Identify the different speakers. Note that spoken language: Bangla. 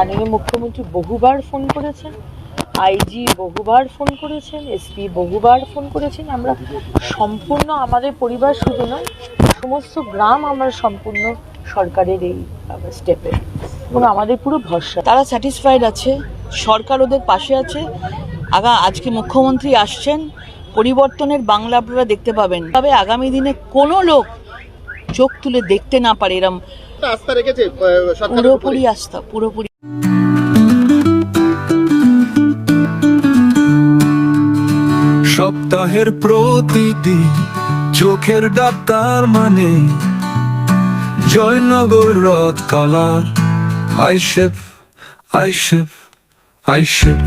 Speaker 1: মাননীয় মুখ্যমন্ত্রী বহুবার ফোন করেছেন, আইজি বহুবার ফোন করেছেন, এসপি বহুবার ফোন করেছেন। আমরা সম্পূর্ণ, আমাদের পরিবার শুধু নয়, সমস্ত গ্রাম আমরা সম্পূর্ণ সরকারের এই স্টেপে, এবং আমাদের পুরো ভরসা, তারা স্যাটিসফাইড আছে, সরকার ওদের পাশে আছে। আজকে মুখ্যমন্ত্রী আসছেন, পরিবর্তনের বাংলা আপনারা দেখতে পাবেন। তবে আগামী দিনে কোনো লোক চোখ তুলে দেখতে না পারে এরম
Speaker 2: আস্থা রেখেছে
Speaker 1: পুরোপুরি আস্থা, পুরোপুরি।
Speaker 3: সপ্তাহের প্রতিদিন চোখের ডাক্তার মানে জয়নগর রথ কালার আইশেফ আইশেফ আইশেফ